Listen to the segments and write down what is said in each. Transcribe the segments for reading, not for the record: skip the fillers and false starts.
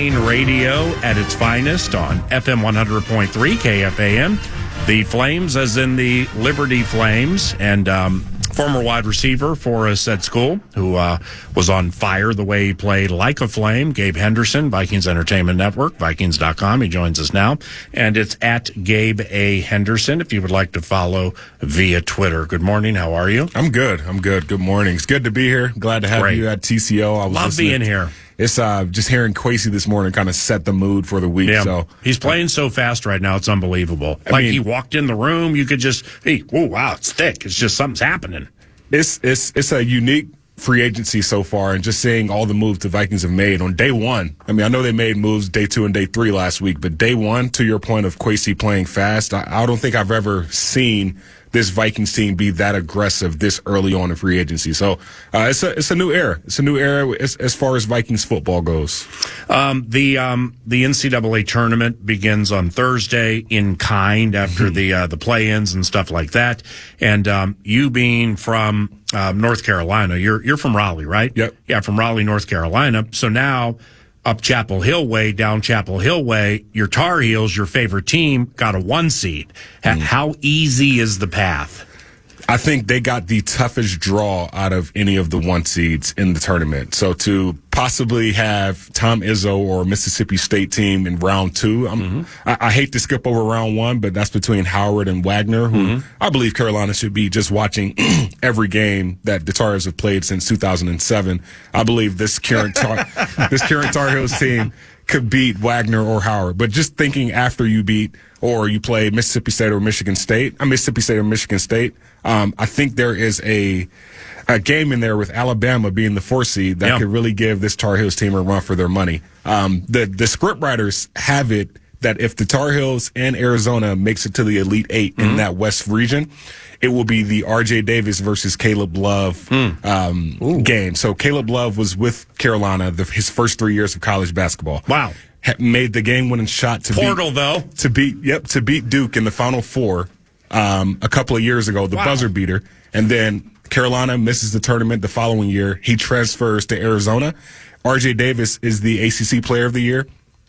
morning radio at its finest on FM 100.3 KFAN. The Flames, as in the Liberty Flames, and former wide receiver for us at school who was on fire the way he played like a Flame, Gabe Henderson, Vikings Entertainment Network, Vikings.com. He joins us now, and it's at Gabe A. Henderson if you would like to follow via Twitter. Good morning. How are you? I'm good. Good morning. It's good to be here. Glad to have you at TCO. I love being here. It's just hearing Kwesi this morning kind of set the mood for the week. Yeah. So he's playing so fast right now, it's unbelievable. I mean, he walked in the room, you could just, oh wow, it's thick. It's just something's happening. It's a unique free agency so far, and just seeing all the moves the Vikings have made on day one. I mean, I know they made moves day 2 and day 3 last week, but day one, to your point of Kwesi playing fast, I don't think I've ever seen this Vikings team be that aggressive this early on in free agency. So it's a new era. It's a new era as far as Vikings football goes. The NCAA tournament begins on Thursday in kind after the play-ins and stuff like that. And you being from North Carolina, you're from Raleigh, right? Yep. Yeah, from Raleigh, North Carolina. So now up Chapel Hill way, down Chapel Hill way, your Tar Heels, your favorite team, got a 1 seed. How easy is the path? I think they got the toughest draw out of any of the 1 seeds in the tournament. So to possibly have Tom Izzo or Mississippi State team in round 2, I hate to skip over round 1, but that's between Howard and Wagner, who I believe Carolina should be just watching every game that the Tar Heels have played since 2007. I believe this current Tar Heels team could beat Wagner or Howard. But just thinking after you beat or you play Mississippi State or Michigan State, I think there is a game in there with Alabama being the 4 seed that could really give this Tar Heels team a run for their money. The script writers have it that if the Tar Heels and Arizona makes it to the Elite 8 in that West region, it will be the R.J. Davis versus Caleb Love game. So Caleb Love was with Carolina his first 3 years of college basketball. Wow. Made the game-winning shot to beat Duke in the Final Four a couple of years ago, the buzzer beater. And then Carolina misses the tournament the following year. He transfers to Arizona. R.J. Davis is the ACC Player of the Year.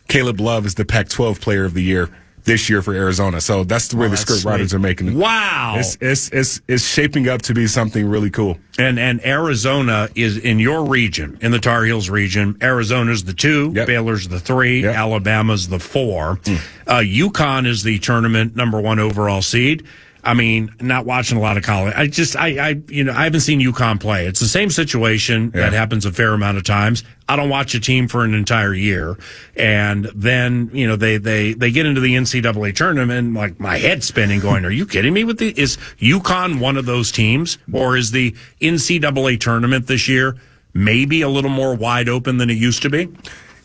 Caleb Love is the Pac-12 Player of the Year this year for Arizona. So that's the way the script writers are making it. Wow. It's shaping up to be something really cool. And Arizona is in your region, in the Tar Heels region. Arizona's the 2, Baylor's the 3, Alabama's the 4. UConn is the tournament number 1 overall seed. I mean, not watching a lot of college. I haven't seen UConn play. It's the same situation that happens a fair amount of times. I don't watch a team for an entire year. And then, they get into the NCAA tournament, like my head's spinning going, are you kidding me is UConn one of those teams? Or is the NCAA tournament this year maybe a little more wide open than it used to be?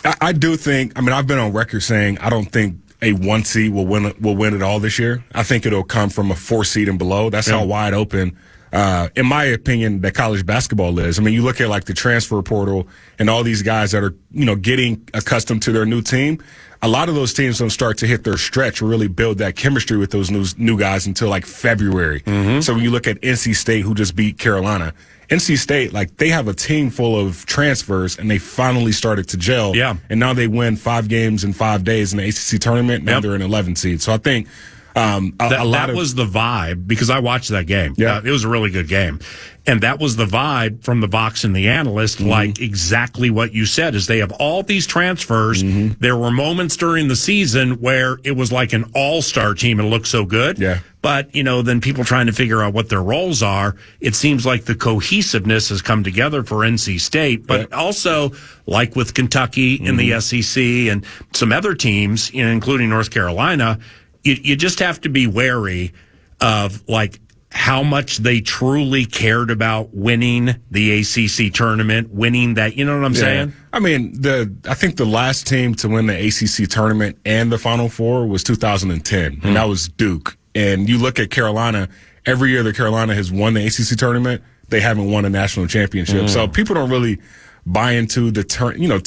I do think, I've been on record saying I don't think a 1 seed will win it all this year. I think it'll come from a 4 seed and below. That's how wide open, in my opinion, that college basketball is. I mean, you look at like the transfer portal and all these guys that are, getting accustomed to their new team. A lot of those teams don't start to hit their stretch or really build that chemistry with those new guys until like February. So when you look at NC State, who just beat Carolina, NC State, they have a team full of transfers, and they finally started to gel. Yeah. And now they win 5 games in 5 days in the ACC tournament. Now they're an 11 seed. So I think that was the vibe, because I watched that game. Yeah. It was a really good game. And that was the vibe from the Vox and the analyst, like exactly what you said, is they have all these transfers. There were moments during the season where it was like an all-star team and looked so good. Yeah. But, then people trying to figure out what their roles are, it seems like the cohesiveness has come together for NC State. But also, like with Kentucky in the SEC and some other teams, including North Carolina, you just have to be wary of, how much they truly cared about winning the ACC tournament, winning that, you know what I'm saying? I think the last team to win the ACC tournament and the Final Four was 2010, and that was Duke. And you look at Carolina, every year that Carolina has won the ACC tournament, they haven't won a national championship. So people don't really buy into the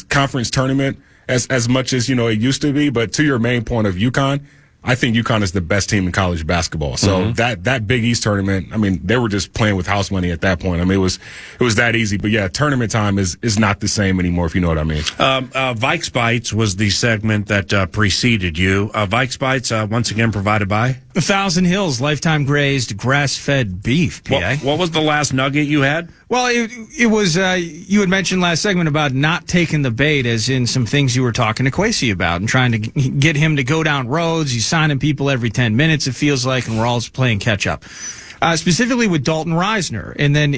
conference tournament as much as, it used to be. But to your main point of UConn, I think UConn is the best team in college basketball. So that Big East tournament, I mean, they were just playing with house money at that point. I mean, it was that easy. But yeah, tournament time is not the same anymore, if you know what I mean. Vikes Bites was the segment that preceded you. Vikes Bites, once again, provided by? 1,000 Hills Lifetime Grazed Grass-Fed Beef, PA. What was the last nugget you had? Well, it was, you had mentioned last segment about not taking the bait, as in some things you were talking to Kwesi about and trying to get him to go down roads. He's signing people every 10 minutes, it feels like, and we're all just playing catch up. Specifically with Dalton Reisner. And then,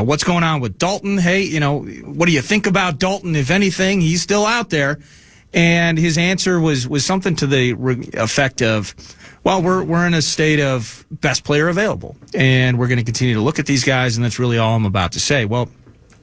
what's going on with Dalton? Hey, what do you think about Dalton, if anything? He's still out there. And his answer was something to the effect of, well, we're in a state of best player available, and we're going to continue to look at these guys, and that's really all I'm about to say. Well,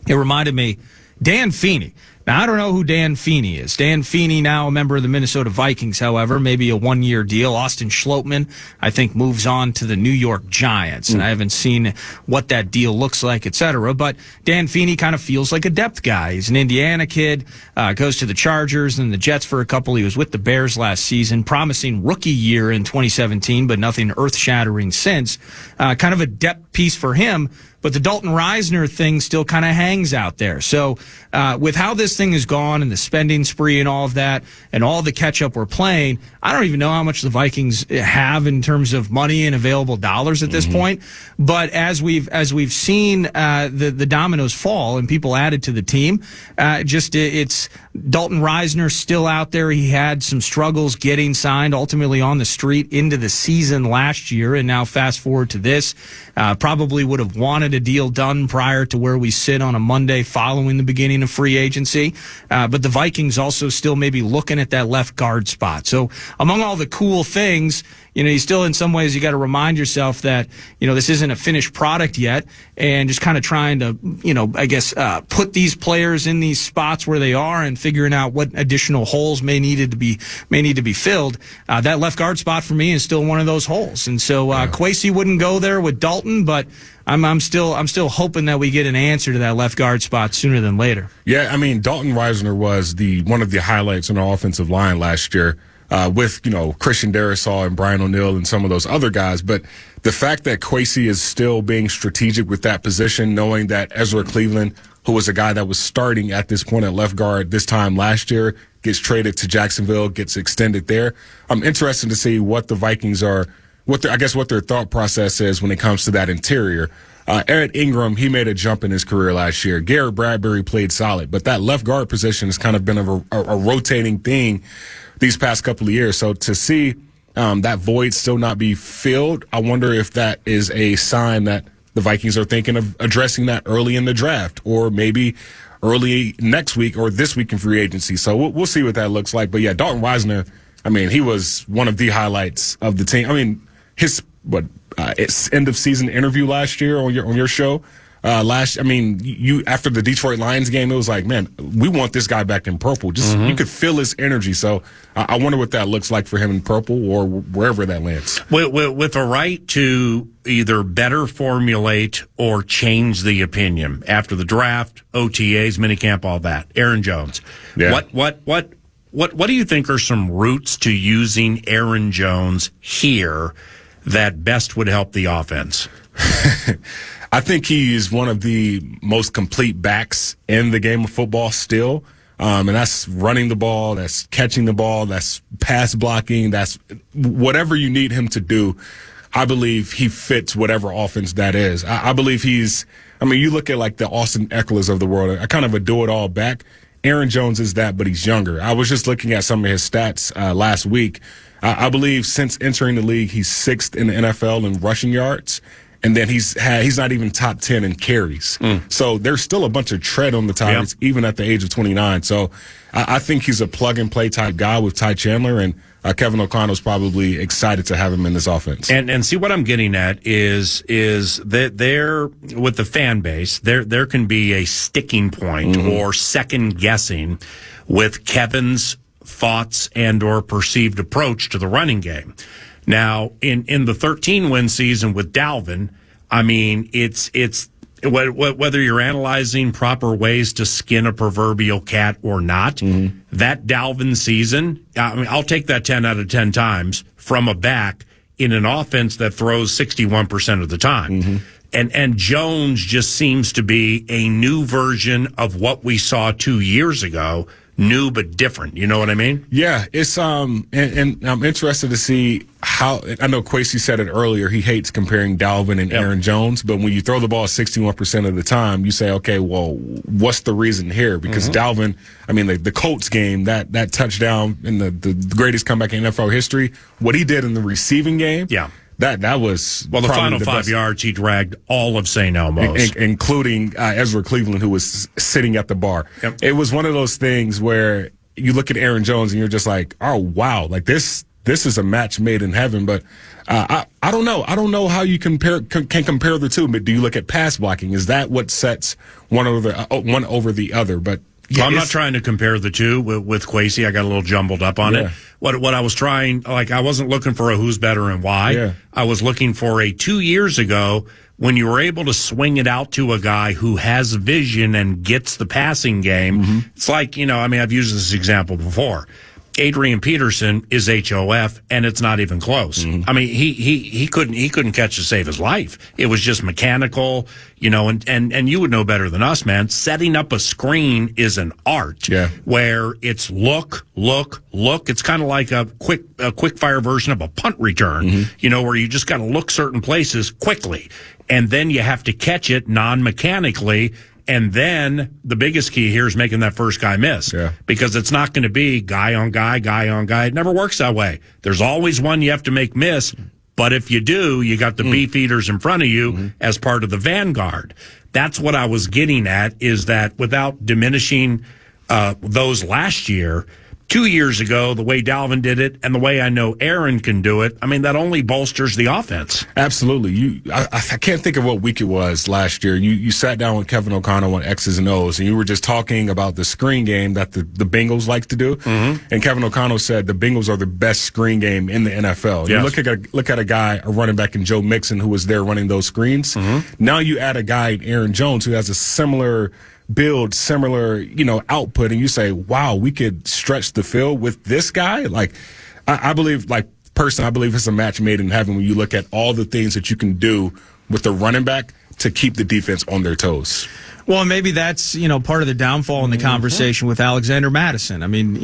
it reminded me, Dan Feeney. Now, I don't know who Dan Feeney is. Dan Feeney, now a member of the Minnesota Vikings, however, maybe a one-year deal. Austin Schlottman, I think, moves on to the New York Giants, and I haven't seen what that deal looks like, et cetera. But Dan Feeney kind of feels like a depth guy. He's an Indiana kid, goes to the Chargers and the Jets for a couple. He was with the Bears last season, promising rookie year in 2017, but nothing earth-shattering since. Kind of a depth piece for him. But the Dalton Reisner thing still kind of hangs out there. So with how this thing has gone and the spending spree and all of that and all the catch-up we're playing, I don't even know how much the Vikings have in terms of money and available dollars at this point. But as we've seen the dominoes fall and people added to the team, it's Dalton Reisner still out there. He had some struggles getting signed ultimately on the street into the season last year, and now fast forward to this. Probably would have wanted a deal done prior to where we sit on a Monday following the beginning of free agency. But the Vikings also still maybe looking at that left guard spot. So among all the cool things, you still in some ways you got to remind yourself that, this isn't a finished product yet, and just kind of trying to, put these players in these spots where they are and figuring out what additional holes may need to be filled. That left guard spot for me is still one of those holes. And so Kwesi wouldn't go there with Dalton, but I'm still hoping that we get an answer to that left guard spot sooner than later. Yeah, I mean, Dalton Reisner was one of the highlights on our offensive line last year. With, Christian Darrisaw and Brian O'Neill and some of those other guys. But the fact that Kwesi is still being strategic with that position, knowing that Ezra Cleveland, who was a guy that was starting at this point at left guard this time last year, gets traded to Jacksonville, gets extended there. I'm interested to see what the Vikings are, what their thought process is when it comes to that interior. Eric Ingram, he made a jump in his career last year. Garrett Bradbury played solid, but that left guard position has kind of been a rotating thing these past couple of years. So to see that void still not be filled, I wonder if that is a sign that the Vikings are thinking of addressing that early in the draft, or maybe early next week or this week in free agency. So we'll see what that looks like. But yeah, Dalton Reisner, I mean, he was one of the highlights of the team. I mean, his end of season interview last year on your show. You after the Detroit Lions game, it was like, man, we want this guy back in purple. You could feel his energy. So I wonder what that looks like for him in purple or wherever that lands. With a right to either better formulate or change the opinion after the draft, OTAs, minicamp, all that. Aaron Jones. Yeah. What do you think are some routes to using Aaron Jones here that best would help the offense? I think he is one of the most complete backs in the game of football still. And that's running the ball, that's catching the ball, that's pass blocking, that's whatever you need him to do. I believe he fits whatever offense that is. I believe you look at like the Austin Eckler's of the world, I kind of a do-it-all back. Aaron Jones is that, but he's younger. I was just looking at some of his stats last week. I believe since entering the league, he's 6th in the NFL in rushing yards. And then he's not even top 10 in carries. So there's still a bunch of tread on the tires, even at the age of 29. So I think he's a plug-and-play type guy with Ty Chandler, and Kevin O'Connell's probably excited to have him in this offense. And see, what I'm getting at is that there, with the fan base, there can be a sticking point or second-guessing with Kevin's thoughts and or perceived approach to the running game. Now, in the 13-win season with Dalvin, I mean, it's whether you're analyzing proper ways to skin a proverbial cat or not, that Dalvin season, I mean, I'll take that 10 out of 10 times from a back in an offense that throws 61% of the time. And Jones just seems to be a new version of what we saw 2 years ago, new but different. You know what I mean? Yeah, it's and I'm interested to see how. I know Kwesi said it earlier. He hates comparing Dalvin and Aaron Jones, but when you throw the ball 61% of the time, you say, okay, well, what's the reason here? Because Dalvin, I mean, the Colts game, that touchdown in the greatest comeback in NFL history, what he did in the receiving game, That was the final 5 yards he dragged all of St. Elmo's, including Ezra Cleveland, who was sitting at the bar. It was one of those things where you look at Aaron Jones and you're just like, oh wow, like this is a match made in heaven. But I don't know. I don't know how you can compare the two. But do you look at pass blocking? Is that what sets one over the other? But I'm not trying to compare the two with Kwesi. I got a little jumbled up on it. What I was trying, like, I wasn't looking for a who's better and why. I was looking for a 2 years ago when you were able to swing it out to a guy who has vision and gets the passing game. It's like, I mean, I've used this example before. Adrian Peterson is HOF, and it's not even close. I mean, he couldn't catch to save his life. It was just mechanical, and you would know better than us, man. Setting up a screen is an art. Where it's look. It's kind of like a quick fire version of a punt return, where you just got to look certain places quickly, and then you have to catch it non-mechanically. And then the biggest key here is making that first guy miss. Because it's not going to be guy on guy. It never works that way. There's always one you have to make miss. But if you do, you got the beef eaters in front of you as part of the vanguard. That's what I was getting at, is that without diminishing those last year, 2 years ago, the way Dalvin did it and the way I know Aaron can do it, I mean, that only bolsters the offense. Absolutely. I can't think of what week it was last year. You sat down with Kevin O'Connell on X's and O's, and you were just talking about the screen game that the Bengals like to do. And Kevin O'Connell said the Bengals are the best screen game in the NFL. You look at a guy, a running back in Joe Mixon, who was there running those screens. Now you add a guy, Aaron Jones, who has a similar build, similar, output, and you say, wow, we could stretch the field with this guy. Like, I believe, personally, I believe it's a match made in heaven when you look at all the things that you can do with the running back to keep the defense on their toes. Well, maybe that's, part of the downfall in the conversation with Alexander Mattison. I mean,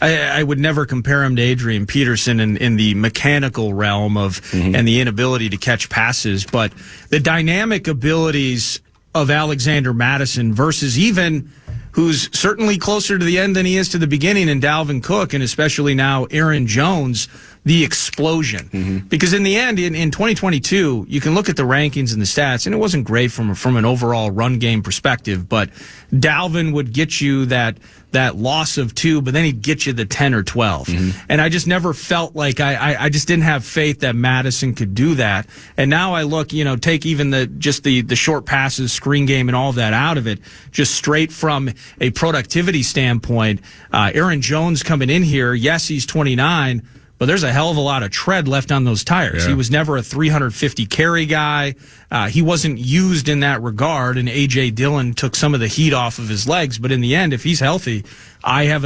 I would never compare him to Adrian Peterson in the mechanical realm of and the inability to catch passes, but the dynamic abilities of Alexander Mattison versus even who's certainly closer to the end than he is to the beginning in Dalvin Cook, and especially now Aaron Jones, the explosion. Because in the end, in 2022, you can look at the rankings and the stats, and it wasn't great from an overall run game perspective, but Dalvin would get you that loss of 2, but then he'd get you the 10 or 12. And I just never felt like I just didn't have faith that Madison could do that. And now I look, take even the short passes, screen game, and all of that out of it, just straight from a productivity standpoint. Aaron Jones coming in here, yes, he's 29, but there's a hell of a lot of tread left on those tires. He was never a 350 carry guy. He wasn't used in that regard, and A.J. Dillon took some of the heat off of his legs. But in the end, if he's healthy, I have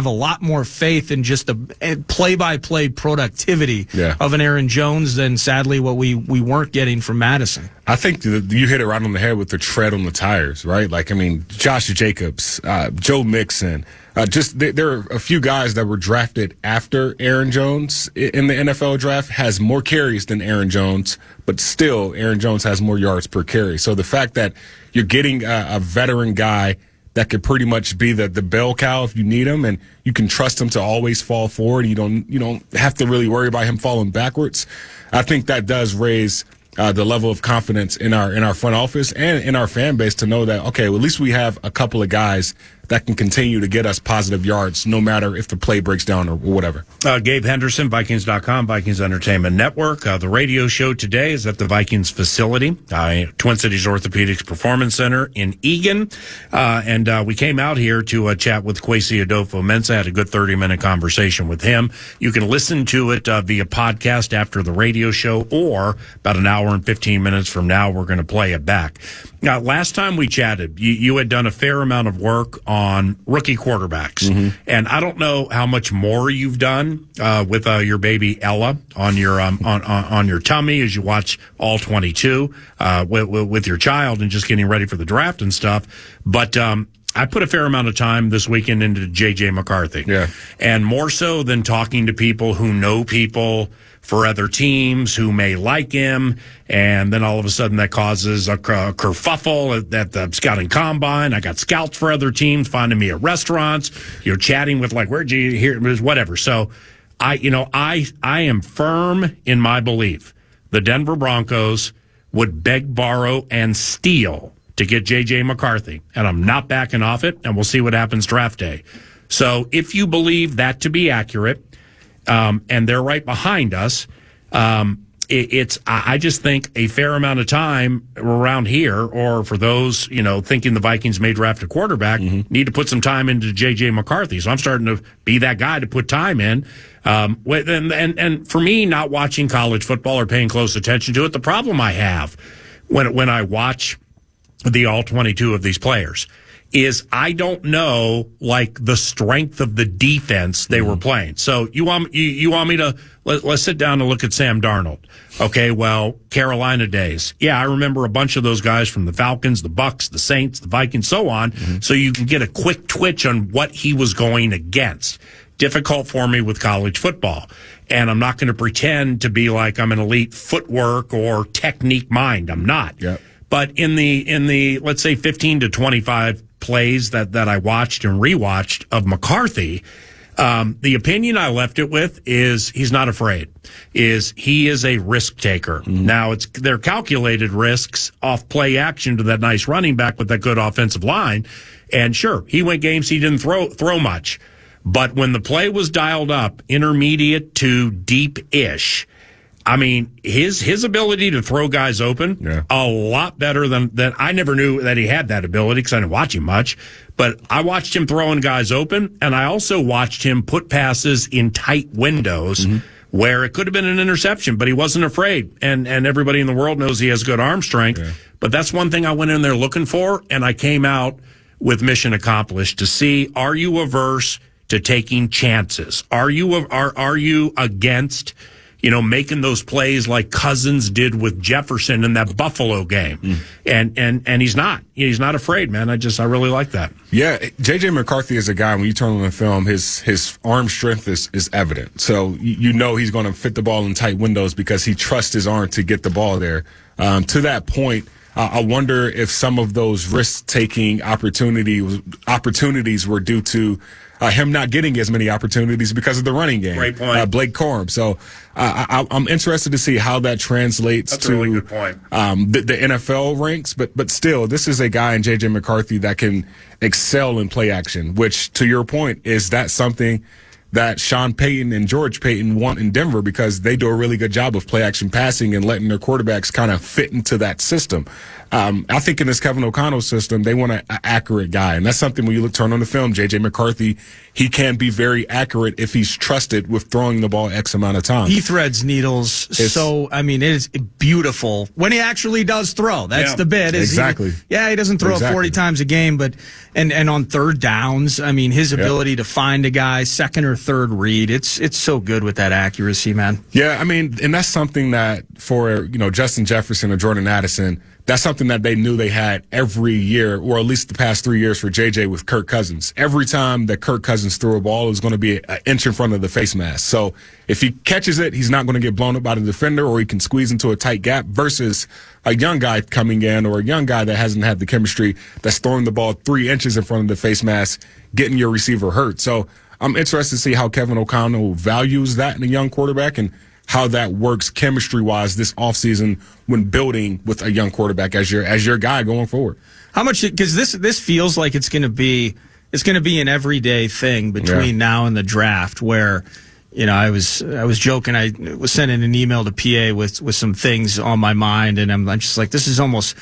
a lot more faith in just the play-by-play productivity of an Aaron Jones than, sadly, what we weren't getting from Madison. I think you hit it right on the head with the tread on the tires, right? Like, I mean, Josh Jacobs, Joe Mixon, there are a few guys that were drafted after Aaron Jones in the NFL draft, has more carries than Aaron Jones, but still Aaron Jones has more yards per carry. So the fact that you're getting a veteran guy that could pretty much be the bell cow if you need him, and you can trust him to always fall forward. You don't have to really worry about him falling backwards. I think that does raise the level of confidence in our front office and in our fan base to know that, okay, well, at least we have a couple of guys that can continue to get us positive yards, no matter if the play breaks down or whatever. Gabe Henderson, Vikings.com, Vikings Entertainment Network. The radio show today is at the Vikings facility, Twin Cities Orthopedics Performance Center in Eagan. And we came out here to chat with Kwesi Adofo-Mensah. Had a good 30-minute conversation with him. You can listen to it via podcast after the radio show, or about an hour and 15 minutes from now, we're going to play it back. Now, last time we chatted, you had done a fair amount of work on rookie quarterbacks. Mm-hmm. And I don't know how much more you've done with your baby Ella on your on your tummy as you watch all 22 with your child and just getting ready for the draft and stuff. But I put a fair amount of time this weekend into J.J. McCarthy. Yeah. And more so than talking to people who know people for other teams who may like him, and then all of a sudden that causes a kerfuffle at the scouting combine. I got scouts for other teams finding me at restaurants, chatting with like, where'd you hear, whatever. So I am firm in my belief the Denver Broncos would beg, borrow, and steal to get J.J. McCarthy, and I'm not backing off it, and we'll see what happens draft day. So if you believe that to be accurate, and they're right behind us, I just think a fair amount of time around here, or for those, thinking the Vikings may draft a quarterback, need to put some time into J.J. McCarthy. So I'm starting to be that guy to put time in. And for me, not watching college football or paying close attention to it, the problem I have when I watch the all 22 of these players is I don't know the strength of the defense they were playing. So you want me to let's sit down and look at Sam Darnold. Okay, well, Carolina days. Yeah, I remember a bunch of those guys from the Falcons, the Bucks, the Saints, the Vikings, so on. Mm-hmm. So you can get a quick twitch on what he was going against. Difficult for me with college football. And I'm not going to pretend to be like I'm an elite footwork or technique mind. I'm not. Yep. But in the let's say 15 to 25 plays that I watched and rewatched of McCarthy, the opinion I left it with is he's not afraid. He is a risk taker. Mm-hmm. Now they're calculated risks off play action to that nice running back with that good offensive line. And sure, he went games he didn't throw much. But when the play was dialed up, intermediate to deep-ish, I mean, his ability to throw guys open, a lot better than I never knew that he had that ability because I didn't watch him much. But I watched him throwing guys open, and I also watched him put passes in tight windows where it could have been an interception, but he wasn't afraid. And everybody in the world knows he has good arm strength. Yeah. But that's one thing I went in there looking for, and I came out with mission accomplished to see, are you averse to taking chances? Are you against making those plays like Cousins did with Jefferson in that Buffalo game? And he's not. He's not afraid, man. I really like that. Yeah, J.J. McCarthy is a guy, when you turn on the film, his arm strength is evident. So he's going to fit the ball in tight windows because he trusts his arm to get the ball there. To that point, I wonder if some of those risk-taking opportunities were due to him not getting as many opportunities because of the running game. Great point. Blake Corum. So I'm interested to see how that translates That's to a really good point. The NFL ranks. But still, this is a guy in J.J. McCarthy that can excel in play action, which, to your point, is that something that Sean Payton and George Payton want in Denver because they do a really good job of play action passing and letting their quarterbacks kind of fit into that system. I think in this Kevin O'Connell system, they want an accurate guy. And that's something when you turn on the film, J.J. McCarthy, he can be very accurate if he's trusted with throwing the ball X amount of times. He threads needles. It is beautiful when he actually does throw. That's the bit. Exactly. He doesn't throw 40 times a game, but and on third downs, his ability to find a guy, second or third read, it's so good with that accuracy, man. Yeah, and that's something that for, Justin Jefferson or Jordan Addison, that's something that they knew they had every year, or at least the past 3 years for JJ with Kirk Cousins. Every time that Kirk Cousins threw a ball, it was going to be an inch in front of the face mask. So if he catches it, he's not going to get blown up by the defender, or he can squeeze into a tight gap versus a young guy coming in, or a young guy that hasn't had the chemistry that's throwing the ball 3 inches in front of the face mask, getting your receiver hurt. So I'm interested to see how Kevin O'Connell values that in a young quarterback and how that works chemistry-wise this offseason when building with a young quarterback as your guy going forward. How much? Because this feels like it's going to be it's going to be an everyday thing between now and the draft where, you know, I was joking. I was sending an email to PA with some things on my mind, and I'm just like, it's almost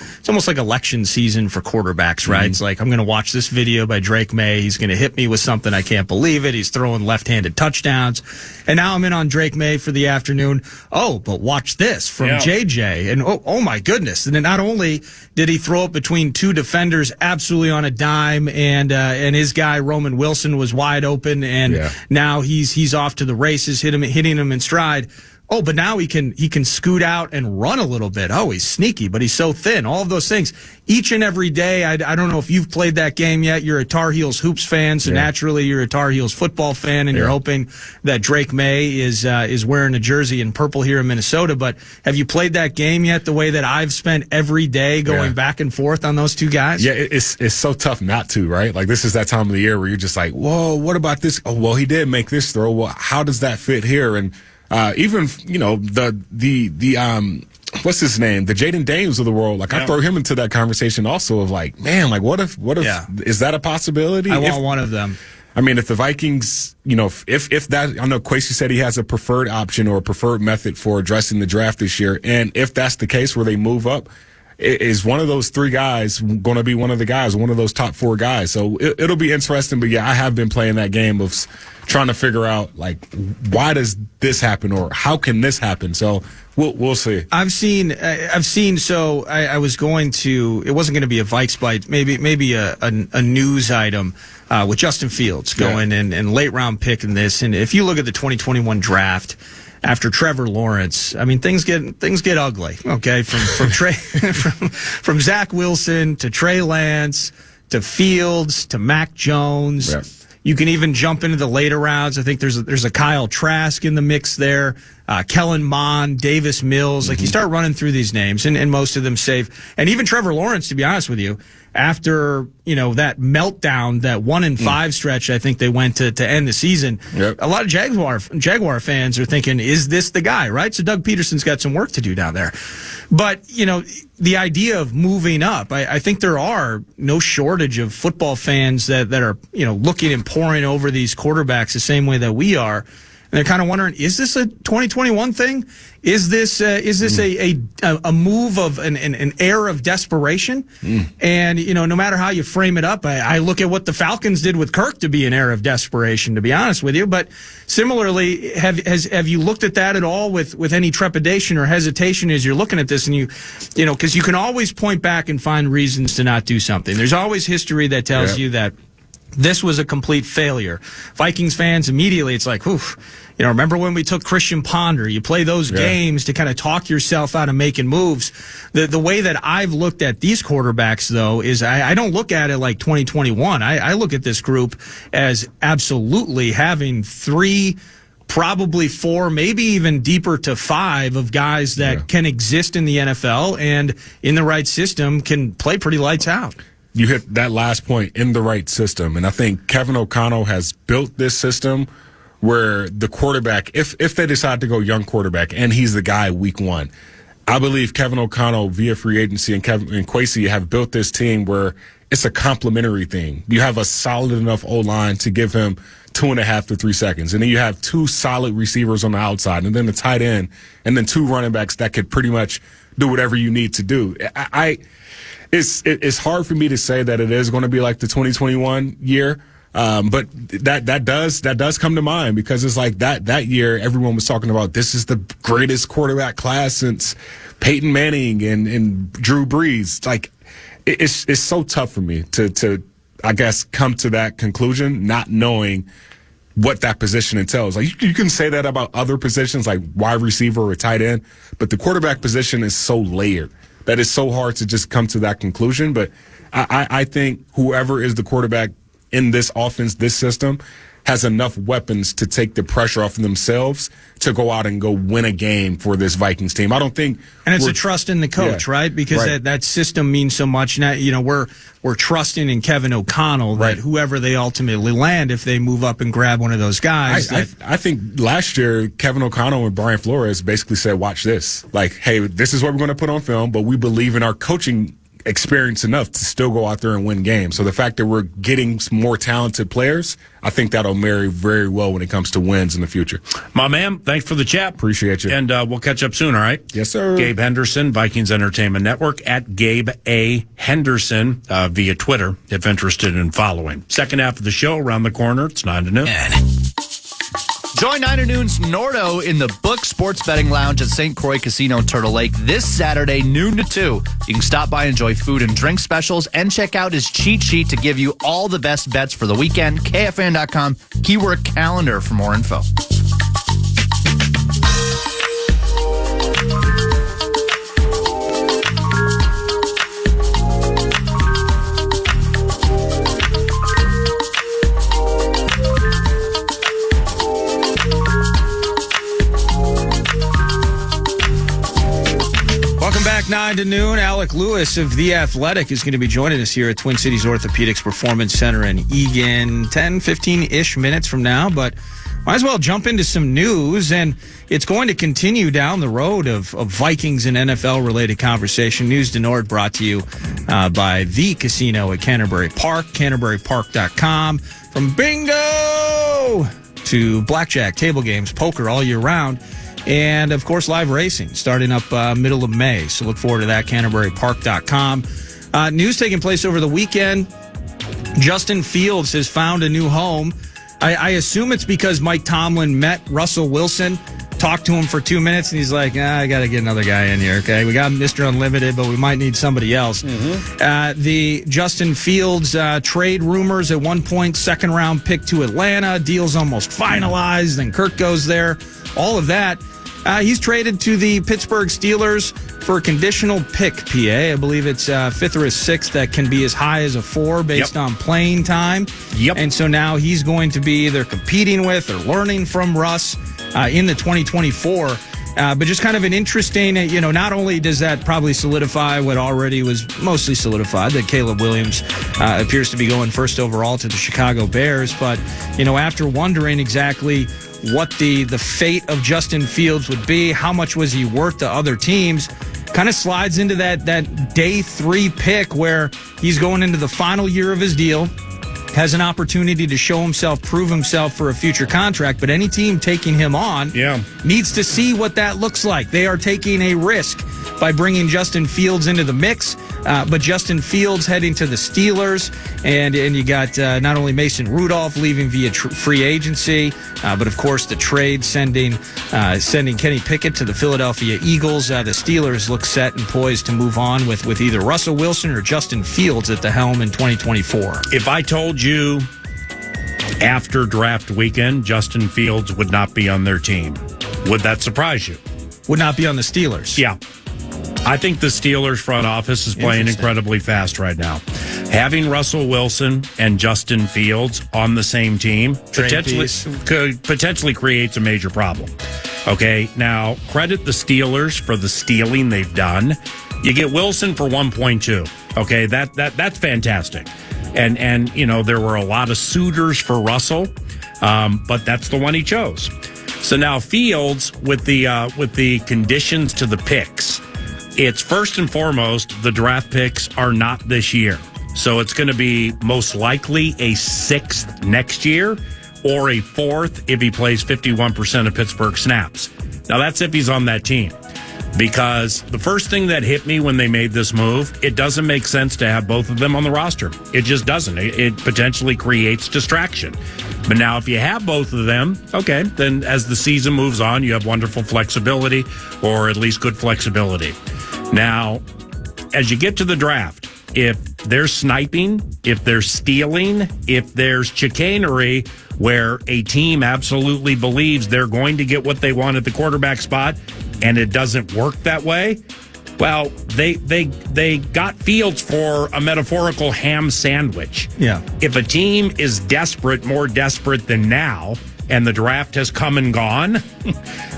like election season for quarterbacks, right? It's like, I'm going to watch this video by Drake May. He's going to hit me with something. I can't believe it. He's throwing left-handed touchdowns. And now I'm in on Drake May for the afternoon. Oh, but watch this from JJ. And oh my goodness. And then not only did he throw it between two defenders absolutely on a dime, and his guy Roman Wilson was wide open, and now he's off to the races, hitting him in stride. Oh, but now he can scoot out and run a little bit. Oh, he's sneaky, but he's so thin. All of those things. Each and every day, I don't know if you've played that game yet. You're a Tar Heels hoops fan, so naturally you're a Tar Heels football fan, and you're hoping that Drake May is wearing a jersey in purple here in Minnesota. But have you played that game yet, the way that I've spent every day going back and forth on those two guys? Yeah, it's so tough not to, right? Like, this is that time of the year where you're just like, whoa, what about this? Oh, well, he did make this throw. Well, how does that fit here? And even, you know, the what's his name? The Jaden Dames of the world. Like, I throw him into that conversation also of like, man, like, what if, is that a possibility? I want one of them. I mean, if the Vikings, you know, if that, I know Kwesi said he has a preferred option or a preferred method for addressing the draft this year. And if that's the case where they move up, is one of those three guys going to be one of the guys, one of those top four guys? So it'll be interesting. But yeah, I have been playing that game of trying to figure out, like, why does this happen or how can this happen? So we'll see. I've seen. So I was going to. It wasn't going to be a Vikes bite. Maybe a news item with Justin Fields going and late round pick in this. And if you look at the 2021 draft. After Trevor Lawrence, I mean, things get ugly. Okay, from Zach Wilson to Trey Lance to Fields to Mac Jones. Yep. You can even jump into the later rounds. I think there's a Kyle Trask in the mix there. Kellen Mond, Davis Mills. Like, you start running through these names, and most of them safe. And even Trevor Lawrence, to be honest with you, after, you know, that meltdown, that 1-5 stretch, I think they went to end the season. Yep. A lot of Jaguar fans are thinking, is this the guy, right? So Doug Peterson's got some work to do down there. But, you know, the idea of moving up, I think there are no shortage of football fans that are, you know, looking and poring over these quarterbacks the same way that we are. And they're kind of wondering, is this a 2021 thing? Is this a move of an air of desperation? And, you know, no matter how you frame it up, I look at what the Falcons did with Kirk to be an air of desperation, to be honest with you. But similarly, have you looked at that at all with any trepidation or hesitation as you're looking at this? And you know, because you can always point back and find reasons to not do something. There's always history that tells you that this was a complete failure. Vikings fans, immediately, it's like, oof. You know, remember when we took Christian Ponder? You play those games to kind of talk yourself out of making moves. The way that I've looked at these quarterbacks, though, is I don't look at it like 2021. I look at this group as absolutely having three, probably four, maybe even deeper to five of guys that can exist in the NFL and in the right system can play pretty lights out. You hit that last point, in the right system. And I think Kevin O'Connell has built this system where the quarterback, if they decide to go young quarterback and he's the guy week one, I believe Kevin O'Connell via free agency and Kwesi have built this team where it's a complementary thing. You have a solid enough O-line to give him 2.5 to 3 seconds. And then you have two solid receivers on the outside and then the tight end and then two running backs that could pretty much do whatever you need to do. It's hard for me to say that it is going to be like the 2021 year. But that does come to mind because it's like that year everyone was talking about this is the greatest quarterback class since Peyton Manning and Drew Brees. Like it's so tough for me to I guess come to that conclusion not knowing what that position entails. Like you can say that about other positions like wide receiver or tight end, but the quarterback position is so layered that it's so hard to just come to that conclusion. But I think whoever is the quarterback in this offense, this system, has enough weapons to take the pressure off of themselves to go out and go win a game for this Vikings team. I don't think, and it's a trust in the coach, right? Because that system means so much. Now, you know, we're trusting in Kevin O'Connell that whoever they ultimately land, if they move up and grab one of those guys. I think last year Kevin O'Connell and Brian Flores basically said, "Watch this. Like, hey, this is what we're going to put on film, but we believe in our coaching experienced enough to still go out there and win games. So the fact that we're getting some more talented players, I think that'll marry very well when it comes to wins in the future. My man, thanks for the chat. Appreciate you. And we'll catch up soon, all right? Yes, sir. Gabe Henderson, Vikings Entertainment Network, at Gabe A. Henderson via Twitter, if interested in following. Second half of the show, around the corner. It's 9 to noon. Join 9 to Noon's Nordo in the Book Sports Betting Lounge at St. Croix Casino, Turtle Lake this Saturday, noon to 2. You can stop by, enjoy food and drink specials, and check out his cheat sheet to give you all the best bets for the weekend. KFAN.com, keyword calendar for more info. Back 9 to noon. Alec Lewis of The Athletic is going to be joining us here at Twin Cities Orthopedics Performance Center in Eagan 10, 15-ish minutes from now. But might as well jump into some news, and it's going to continue down the road of Vikings and NFL-related conversation. News to Nord brought to you by The Casino at Canterbury Park, CanterburyPark.com. From bingo to blackjack, table games, poker all year round. And, of course, live racing starting up middle of May. So look forward to that, CanterburyPark.com. News taking place over the weekend. Justin Fields has found a new home. I assume it's because Mike Tomlin met Russell Wilson, talked to him for 2 minutes, and he's like, I got to get another guy in here, okay? We got Mr. Unlimited, but we might need somebody else. The Justin Fields trade rumors at one point, second-round pick to Atlanta, deal's almost finalized, then Kirk goes there, all of that. He's traded to the Pittsburgh Steelers for a conditional pick, PA. I believe it's fifth or a sixth that can be as high as a 4 based on playing time. And so now he's going to be either competing with or learning from Russ in the 2024. But just kind of an interesting, not only does that probably solidify what already was mostly solidified, that Caleb Williams appears to be going first overall to the Chicago Bears, but, after wondering exactly what the fate of Justin Fields would be, how much was he worth to other teams, kind of slides into that day 3 pick where he's going into the final year of his deal, has an opportunity to show himself, prove himself for a future contract, but any team taking him on needs to see what that looks like. They are taking a risk by bringing Justin Fields into the mix, but Justin Fields heading to the Steelers, and you got not only Mason Rudolph leaving via free agency, but of course the trade sending Kenny Pickett to the Philadelphia Eagles. The Steelers look set and poised to move on with either Russell Wilson or Justin Fields at the helm in 2024. If I told you after draft weekend Justin Fields would not be on their team, would that surprise you? Would not be on the Steelers? Yeah. I think the Steelers front office is playing incredibly fast right now. Having Russell Wilson and Justin Fields on the same team potentially creates a major problem. Okay, now credit the Steelers for the stealing they've done. You get Wilson for 1.2. Okay, that's fantastic. And there were a lot of suitors for Russell, but that's the one he chose. So now Fields with the conditions to the picks. It's first and foremost, the draft picks are not this year. So it's going to be most likely a 6th next year or a 4th if he plays 51% of Pittsburgh snaps. Now, that's if he's on that team. Because the first thing that hit me when they made this move, it doesn't make sense to have both of them on the roster. It just doesn't. It potentially creates distraction. But now if you have both of them, okay, then as the season moves on, you have wonderful flexibility, or at least good flexibility. Now, as you get to the draft, if there's sniping, if there's stealing, if there's chicanery where a team absolutely believes they're going to get what they want at the quarterback spot and it doesn't work that way, well, they got Fields for a metaphorical ham sandwich. Yeah. If a team is desperate, more desperate than now, and the draft has come and gone,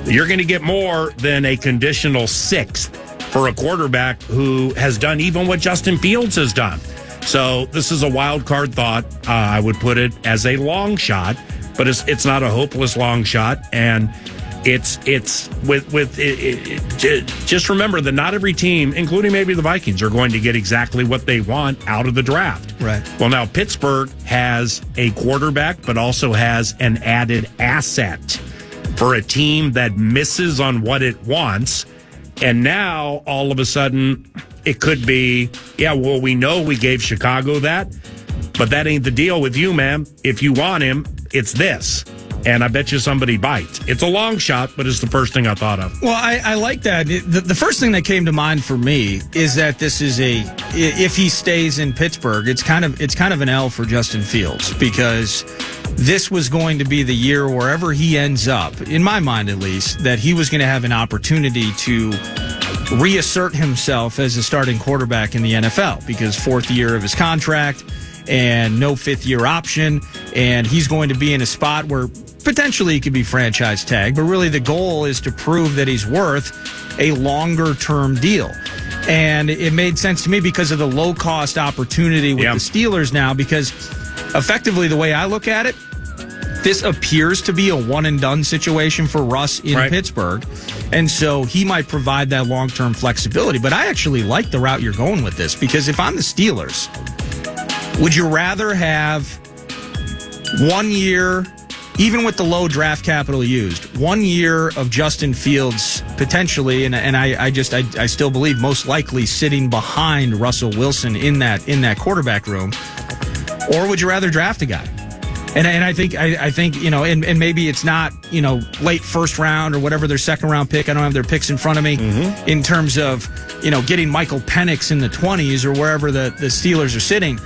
you're going to get more than a conditional 6th for a quarterback who has done even what Justin Fields has done. So this is a wild card thought. I would put it as a long shot, but it's not a hopeless long shot. And It's just remember that not every team, including maybe the Vikings, are going to get exactly what they want out of the draft. Right. Well, now Pittsburgh has a quarterback, but also has an added asset for a team that misses on what it wants. And now all of a sudden it could be, we know we gave Chicago that, but that ain't the deal with you, man. If you want him, it's this. And I bet you somebody bites. It's a long shot, but it's the first thing I thought of. Well, I like that. The first thing that came to mind for me is that this is if he stays in Pittsburgh, it's kind of an L for Justin Fields, because this was going to be the year wherever he ends up, in my mind at least, that he was going to have an opportunity to reassert himself as a starting quarterback in the NFL, because fourth year of his contract and no fifth-year option, and he's going to be in a spot where potentially he could be franchise tagged, but really the goal is to prove that he's worth a longer-term deal. And it made sense to me because of the low-cost opportunity with the Steelers now, because effectively the way I look at it, this appears to be a one-and-done situation for Russ in Pittsburgh, and so he might provide that long-term flexibility. But I actually like the route you're going with this, because if I'm the Steelers, would you rather have 1 year, even with the low draft capital used, 1 year of Justin Fields potentially, and I still believe most likely sitting behind Russell Wilson in that quarterback room, or would you rather draft a guy? And I think and maybe it's not late first round or whatever their second round pick. I don't have their picks in front of me in terms of getting Michael Penix in the 20s or wherever the Steelers are sitting.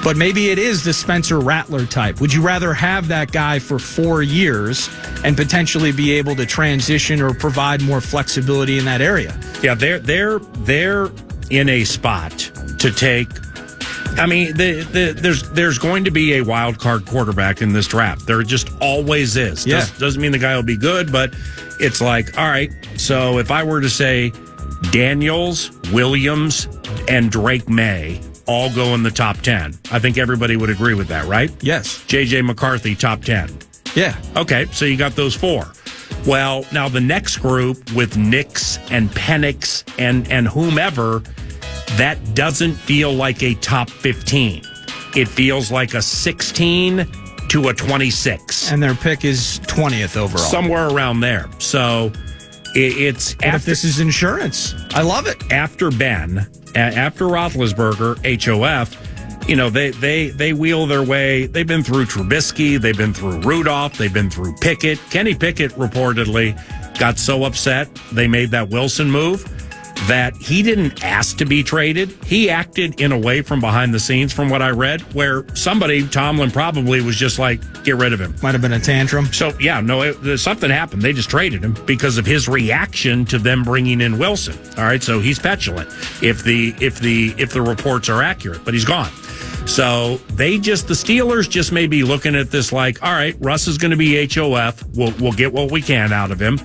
But maybe it is the Spencer Rattler type. Would you rather have that guy for 4 years and potentially be able to transition or provide more flexibility in that area? Yeah, they're in a spot to take. I mean, there's going to be a wild card quarterback in this draft. There just always is. Yeah. Doesn't mean the guy will be good, but it's like, all right, so if I were to say Daniels, Williams, and Drake May all go in the top 10, I think everybody would agree with that, right? Yes. J.J. McCarthy, top 10. Yeah. Okay, so you got those 4. Well, now the next group with Nix and Penix and whomever, that doesn't feel like a top 15. It feels like a 16 to a 26. And their pick is 20th overall. Somewhere around there. So it's what if this is insurance? I love it. After Ben, after Roethlisberger, HOF, they wheel their way. They've been through Trubisky. They've been through Rudolph. They've been through Pickett. Kenny Pickett reportedly got so upset they made that Wilson move that he didn't ask to be traded. He acted in a way from behind the scenes, from what I read, where somebody, Tomlin probably was just like, get rid of him. Might have been a tantrum. So, something happened. They just traded him because of his reaction to them bringing in Wilson. All right, so he's petulant if the reports are accurate, but he's gone. So the Steelers just may be looking at this like, all right, Russ is going to be HOF. We'll get what we can out of him.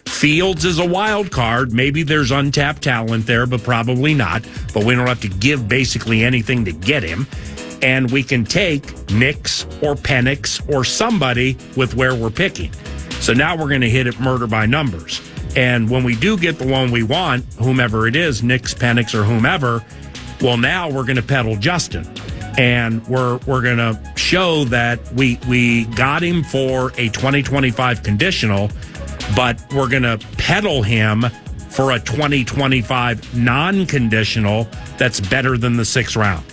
Fields is a wild card. Maybe there's untapped talent there, but probably not. But we don't have to give basically anything to get him. And we can take Nix or Penix or somebody with where we're picking. So now we're going to hit it murder by numbers. And when we do get the one we want, whomever it is, Nix, Penix, or whomever, well, now we're going to peddle Justin. And we're going to show that we got him for a 2025 conditional, but we're going to peddle him for a 2025 non-conditional that's better than the 6th round.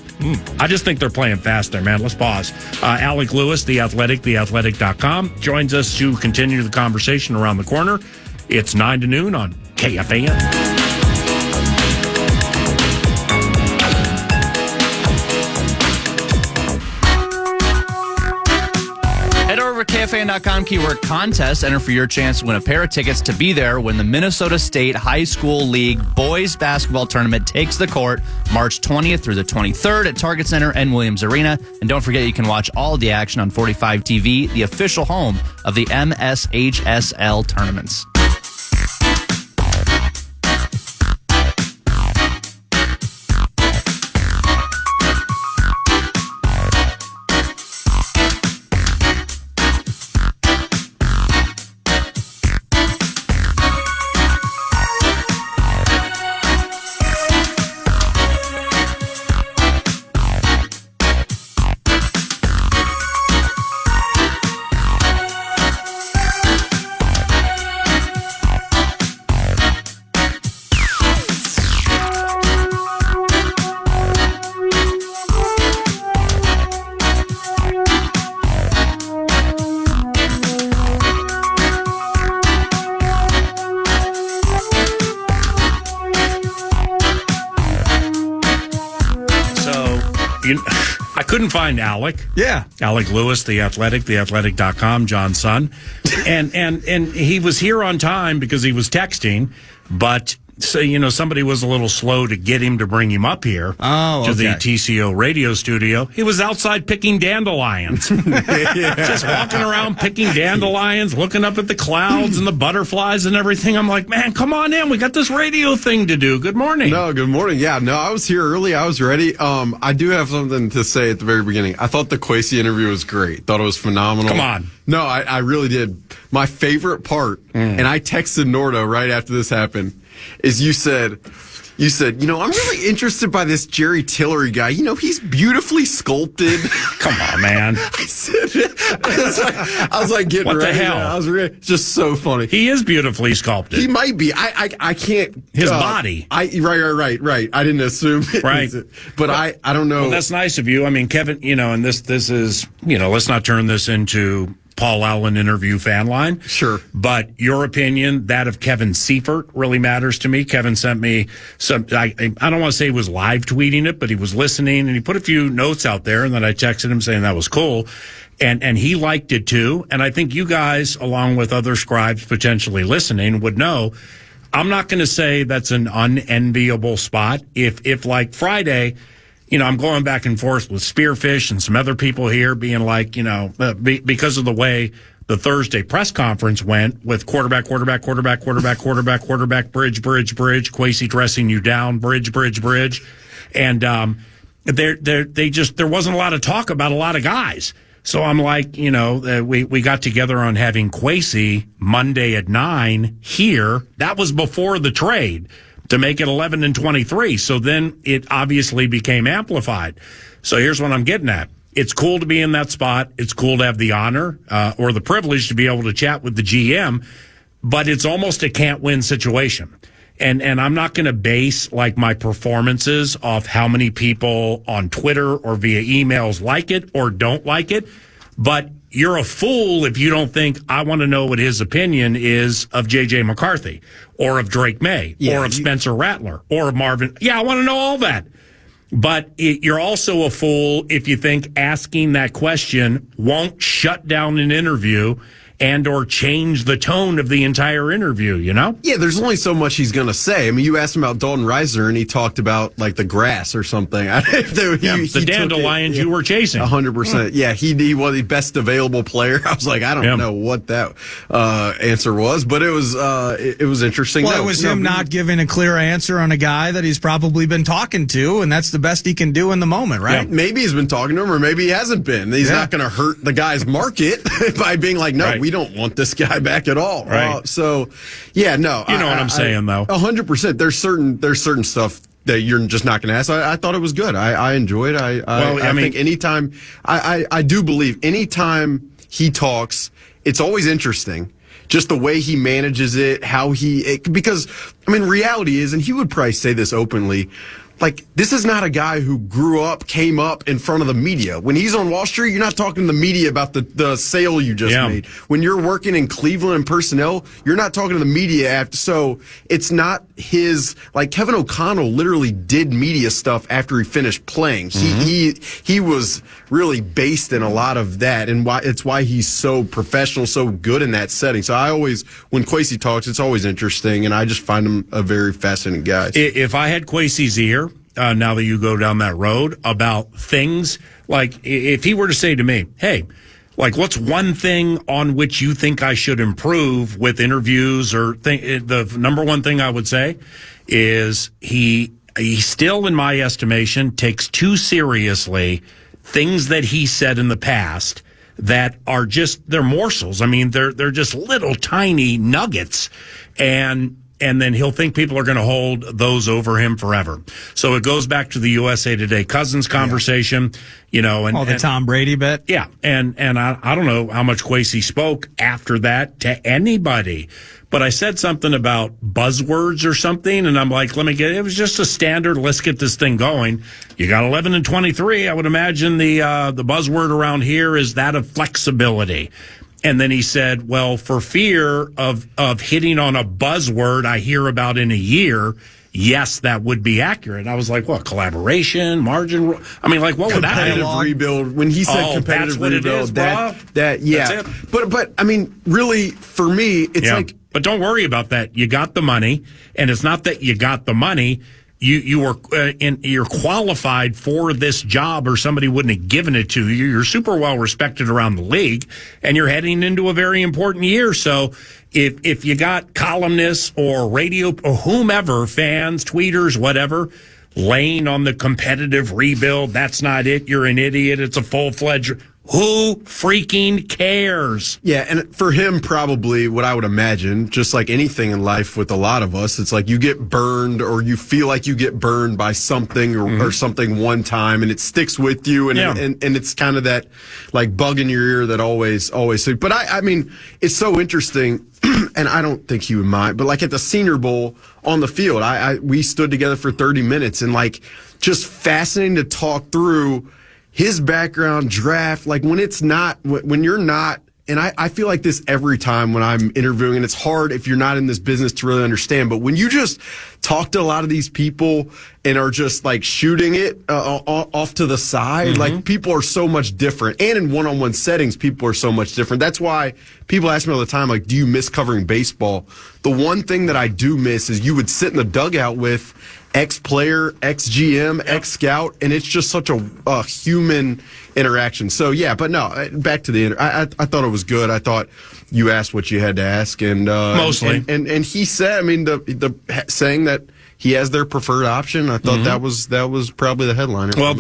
I just think they're playing fast there, man. Let's pause. Alec Lewis, The Athletic, theathletic.com, joins us to continue the conversation around the corner. It's 9 to noon on KFAN. KFAN.com keyword contest. Enter for your chance to win a pair of tickets to be there when the Minnesota State High School League boys basketball tournament takes the court March 20th through the 23rd at Target Center and Williams Arena. And don't forget, you can watch all of the action on 45 TV, the official home of the MSHSL tournaments. I couldn't find Alec. Yeah. Alec Lewis, The Athletic, theathletic.com, John's son. And he was here on time because he was texting, but somebody was a little slow to get him to bring him up here to the TCO radio studio. He was outside picking dandelions. Just walking around picking dandelions, looking up at the clouds and the butterflies and everything. I'm like, man, come on in. We got this radio thing to do. Good morning. No, good morning. Yeah, no, I was here early. I was ready. I do have something to say at the very beginning. I thought the Kwesi interview was great. Thought it was phenomenal. Come on. No, I really did. My favorite part, and I texted Nordo right after this happened, is you said, I'm really interested by this Jerry Tillery guy. He's beautifully sculpted. Come on, man. I was like getting what ready. The hell? I was really, just so funny. He is beautifully sculpted. He might be. I can't. His body. Right. I didn't assume it. Right. But I don't know. Well, that's nice of you. I mean, Kevin, and this is, let's not turn this into Paul Allen interview fan line. Sure. But your opinion, that of Kevin Seifert, really matters to me. Kevin sent me some, I don't want to say he was live tweeting it, but he was listening and he put a few notes out there and then I texted him saying that was cool. And he liked it too. And I think you guys, along with other scribes potentially listening, would know I'm not going to say that's an unenviable spot. If like Friday, I'm going back and forth with Spearfish and some other people here being like, because of the way the Thursday press conference went with quarterback, bridge, Kwesi dressing you down, bridge. And, there wasn't a lot of talk about a lot of guys. So I'm like, we got together on having Kwesi Monday at 9 here. That was before the trade to make it 11 and 23. So then it obviously became amplified. So here's what I'm getting at. It's cool to be in that spot. It's cool to have the honor or the privilege to be able to chat with the GM, but it's almost a can't win situation. And I'm not going to base like my performances off how many people on Twitter or via emails like it or don't like it. But you're a fool if you don't think I want to know what his opinion is of J.J. McCarthy or of Drake May or of Spencer Rattler or of Marvin. Yeah, I want to know all that. But you're also a fool if you think asking that question won't shut down an interview and or change the tone of the entire interview, Yeah, there's only so much he's going to say. I mean, you asked him about Dalton Risner, and he talked about, like, the grass or something. The dandelions you were chasing. 100%. Yeah, he was the best available player. I was like, I don't know what that answer was, but it was interesting. Well, it was him not giving a clear answer on a guy that he's probably been talking to, and that's the best he can do in the moment, right? Yeah, maybe he's been talking to him, or maybe he hasn't been. He's not going to hurt the guy's market by being like, no, we don't want this guy back at all. Right. So, yeah, no. You know what I'm saying, though. 100%. There's certain stuff that you're just not going to ask. I thought it was good. I enjoyed it. I think anytime, I do believe anytime he talks, it's always interesting. Just the way he manages it, because, reality is, and he would probably say this openly, like, this is not a guy who came up in front of the media. When he's on Wall Street, you're not talking to the media about the sale you just made. When you're working in Cleveland and personnel, you're not talking to the media after. So it's not like Kevin O'Connell literally did media stuff after he finished playing. He was really based in a lot of that, and it's why he's so professional, so good in that setting. So when Kwesi talks, it's always interesting, and I just find him a very fascinating guy. If I had Kwesi's ear, now that you go down that road about things, like if he were to say to me, hey, like what's one thing on which you think I should improve with interviews the number one thing I would say is he still, in my estimation, takes too seriously things that he said in the past that are they're morsels. I mean, they're just little tiny nuggets, and then he'll think people are going to hold those over him forever. So it goes back to the USA Today Cousins conversation, the Tom Brady bet. Yeah. And I don't know how much Kwesi spoke after that to anybody, but I said something about buzzwords or something. And I'm like, it was just a standard. Let's get this thing going. You got 11 and 23. I would imagine the buzzword around here is that of flexibility. And then he said, well, for fear of hitting on a buzzword I hear about in a year, yes, that would be accurate. And I was like, what, collaboration, margin? I mean, like, what would that be? Competitive rebuild. When he said competitive rebuild, yeah. But I mean, really, for me, it's like. But don't worry about that. You got the money, and it's not that you got the money. You're qualified for this job, or somebody wouldn't have given it to you. You're super well respected around the league, and you're heading into a very important year. So if you got columnists or radio or whomever, fans, tweeters, whatever, laying on the competitive rebuild, that's not it. You're an idiot. It's a full-fledged. Who freaking cares? Yeah, and for him, probably what I would imagine, just like anything in life with a lot of us, it's like you get burned, or you feel like you get burned by something or something one time, and it sticks with you, and it's kind of that like bug in your ear that always. But I mean, it's so interesting, and I don't think he would mind, but like at the Senior Bowl on the field, we stood together for 30 minutes, and like just fascinating to talk through his background, draft, like when you're not, and I feel like this every time when I'm interviewing, and it's hard if you're not in this business to really understand, but when you just talk to a lot of these people and are just like shooting it off to the side, like people are so much different. And in one-on-one settings, people are so much different. That's why people ask me all the time, like, do you miss covering baseball? The one thing that I do miss is you would sit in the dugout with ex-player, ex-GM, ex-scout, and it's just such a human interaction. So, yeah, but no, back to the I thought it was good. I thought you asked what you had to ask. And mostly. And he said, I mean, the saying that he has their preferred option, I thought that was probably the headliner. Well,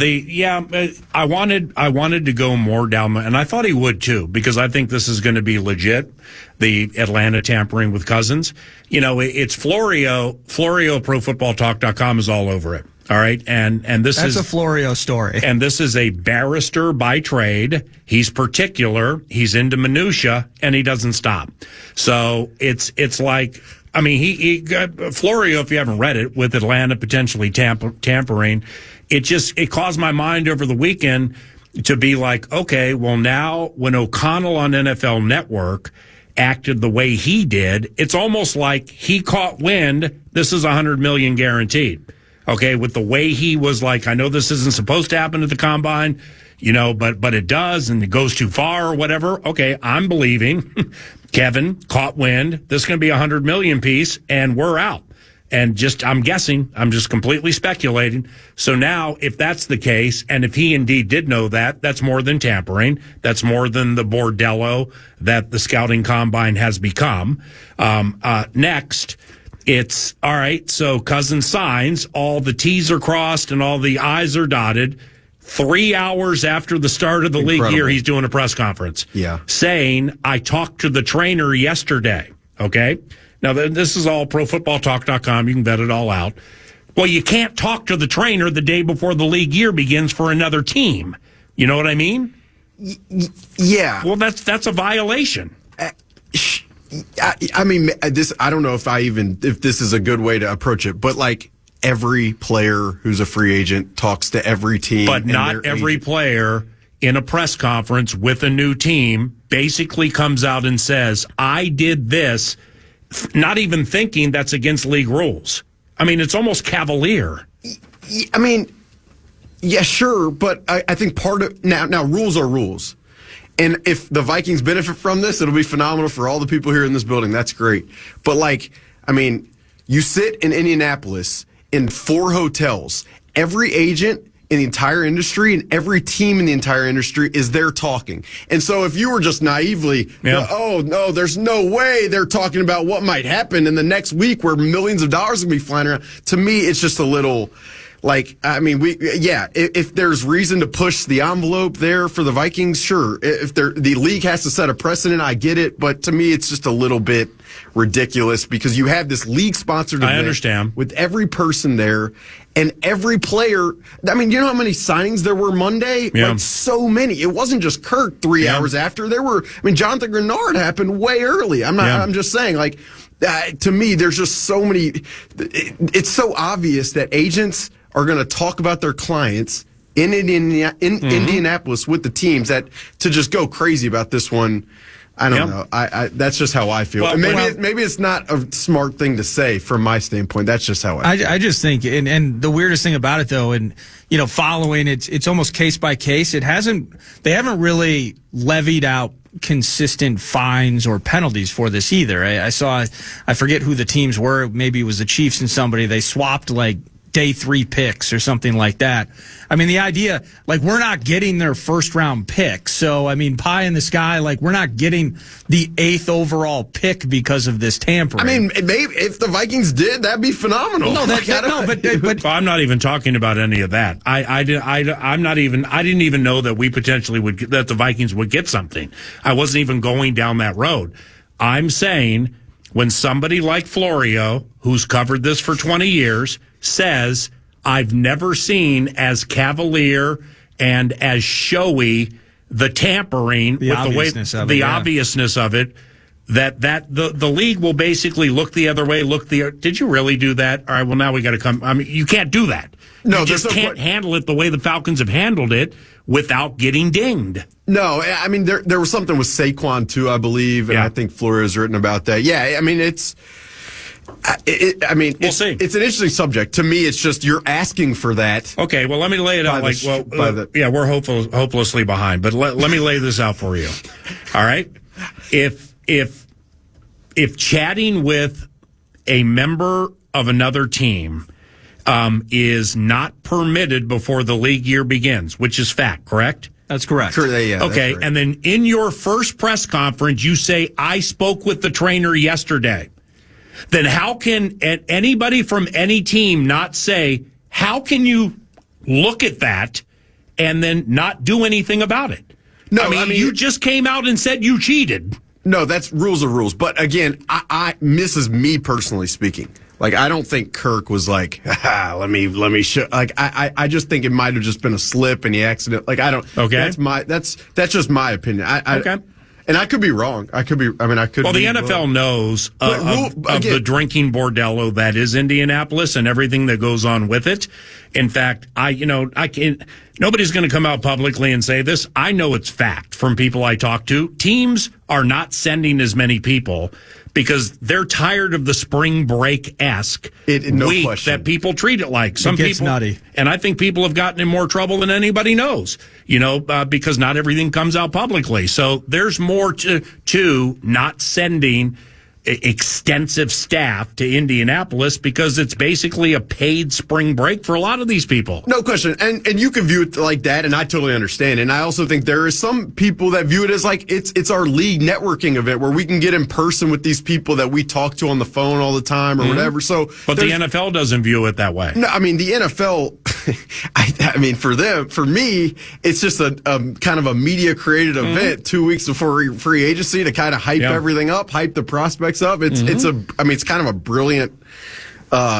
I wanted to go more down, and I thought he would too, because I think this is going to be legit. The Atlanta tampering with Cousins. You know, it's Florio. ProFootballTalk.com is all over it. All right, and that's a Florio story. And this is a barrister by trade. He's particular. He's into minutia, and he doesn't stop. So it's like. I mean, he Florio, if you haven't read it, with Atlanta potentially tampering, it caused my mind over the weekend to be like, okay, well now when O'Connell on NFL Network acted the way he did, it's almost like he caught wind. This is $100 million guaranteed. Okay, with the way he was like, I know this isn't supposed to happen at the combine, you know, but it does, and it goes too far or whatever. Okay, I'm believing Kevin caught wind. This is going to be $100 million piece, and we're out. And I'm guessing, I'm just completely speculating. So now, if that's the case, and if he indeed did know that, that's more than tampering. That's more than the bordello that the scouting combine has become. Next, it's all right. So Cousins signs, all the T's are crossed and all the I's are dotted. 3 hours after the start of the league year, he's doing a press conference. Yeah. Saying, I talked to the trainer yesterday. Okay. Now, this is all ProFootballTalk.com. You can vet it all out. Well, you can't talk to the trainer the day before the league year begins for another team. You know what I mean? Yeah. Well, that's a violation. I mean, I don't know if this is a good way to approach it, but like every player who's a free agent talks to every team. But not every player in a press conference with a new team basically comes out and says, I did this, not even thinking that's against league rules. I mean, it's almost cavalier. I mean, yeah, sure, but I think part of now rules are rules. And if the Vikings benefit from this, it'll be phenomenal for all the people here in this building. That's great. But like, I mean, you sit in Indianapolis in 4 hotels. Every agent in the entire industry and every team in the entire industry is there talking. And so if you were just naively, oh, no, there's no way they're talking about what might happen in the next week where millions of dollars will be flying around. To me, it's just a little... Like, I mean, if there's reason to push the envelope there for the Vikings, sure. If the league has to set a precedent, I get it. But to me, it's just a little bit ridiculous because you have this league-sponsored event. I understand. With every person there and every player. I mean, you know how many signings there were Monday? Yeah. Like, so many. It wasn't just Kirk 3 hours after. There were, I mean, Jonathan Grenard happened way early. I'm just saying, like, to me, there's just so many. It's so obvious that agents are going to talk about their clients in Indianapolis with the teams that to just go crazy about this one. I don't know. I that's just how I feel. Well, maybe it's not a smart thing to say from my standpoint. That's just how I feel. I just think, and the weirdest thing about it though, and following it's almost case by case. They haven't really levied out consistent fines or penalties for this either. I forget who the teams were. Maybe it was the Chiefs and somebody. They swapped like day 3 picks or something like that. I mean, the idea, like, we're not getting their first round pick. So, I mean, pie in the sky, like, we're not getting the 8th overall pick because of this tampering. I mean, maybe if the Vikings did, that'd be phenomenal. But I'm not even talking about any of that. I didn't even know that we potentially that the Vikings would get something. I wasn't even going down that road. I'm saying when somebody like Florio, who's covered this for 20 years, says, I've never seen as cavalier and as showy the tampering the with the obviousness of it, that the league will basically look the other way. Did you really do that? All right, well, now we got to come. I mean, you can't do that. No, you just can't handle it the way the Falcons have handled it without getting dinged. No, I mean, there was something with Saquon too, I believe, and I think Florio's written about that. Yeah, I mean, we'll see. It's an interesting subject. To me, it's just you're asking for that. Okay, well, let me lay it out. We're hopelessly behind, but let me lay this out for you. All right, if chatting with a member of another team is not permitted before the league year begins, which is fact, correct? That's correct. Sure, yeah, okay, right. And then in your first press conference, you say, I spoke with the trainer yesterday. Then how can anybody from any team not say, how can you look at that and then not do anything about it? No, I mean you just came out and said you cheated. No, that's rules are rules. But again, this is me personally speaking. Like, I don't think Kirk was like, let me show. Like, I just think it might have just been a slip and he accident. Like, I don't. Okay. That's just my opinion. Okay. And I could be wrong. I could. Well, the NFL wrong. Knows of the drinking bordello that is Indianapolis and everything that goes on with it. In fact, I can't. Nobody's going to come out publicly and say this. I know it's fact from people I talk to. Teams are not sending as many people because they're tired of the spring break-esque week question. that people treat it like. Some it gets people, nutty. And I think people have gotten in more trouble than anybody knows, because not everything comes out publicly. So there's more to not sending extensive staff to Indianapolis because it's basically a paid spring break for a lot of these people. No question. And you can view it like that, and I totally understand. And I also think there is some people that view it as like it's our league networking event where we can get in person with these people that we talk to on the phone all the time or whatever. So, but the NFL doesn't view it that way. No, I mean the NFL. I mean for me, it's just a kind of a media created event 2 weeks before free agency to kind of hype everything up, hype the prospects up. It's kind of a brilliant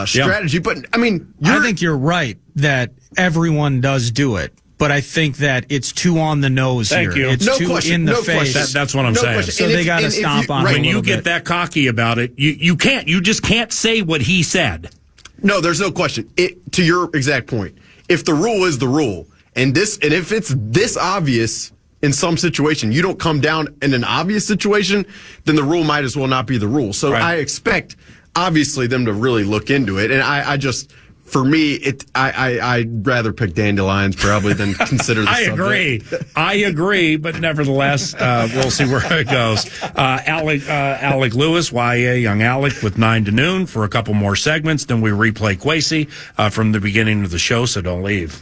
strategy. But I mean, I think you're right that everyone does do it. But I think that it's too on the nose here. Thank you. It's no too question. in the face. That's what I'm saying. Question. So they got to stomp on it. When you get that cocky about it, you can't. You just can't say what he said. No, there's no question. To your exact point, if the rule is the rule, and if it's this obvious in some situation, you don't come down in an obvious situation, then the rule might as well not be the rule. So I expect, obviously, them to really look into it. And I just, for me, I'd rather pick dandelions probably than consider the subject. I agree, but nevertheless, we'll see where it goes. Alec Lewis, YA, Young Alec, with 9 to noon for a couple more segments. Then we replay Kwesi from the beginning of the show, so don't leave.